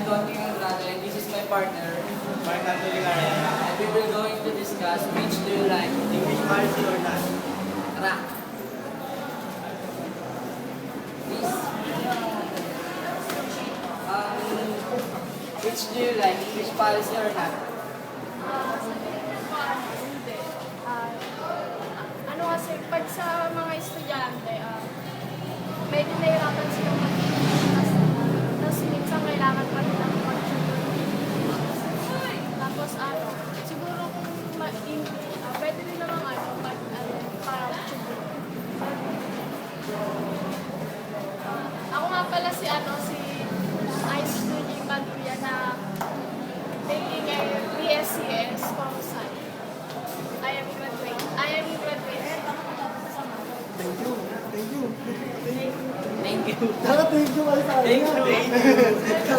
Don Andrade, and this is my partner. Mark Anthony Carrera. And we will going to discuss which do you like. English policy or not? Tara! Please. Which do you like, English policy or not? Hindi. Ano kasi, pag sa mga estudyante, medyo nahirapan silang mag-iwas. Tapos minsan kailangan pa nilang mag-tutor. Tapos siguro kung pwede rin naman para tutor. Ako nga pala si Ice Study Baguia na taking a BSCS com sci. I am graduate. Thank you. Thank you. Thank you. Thank you. Thank you.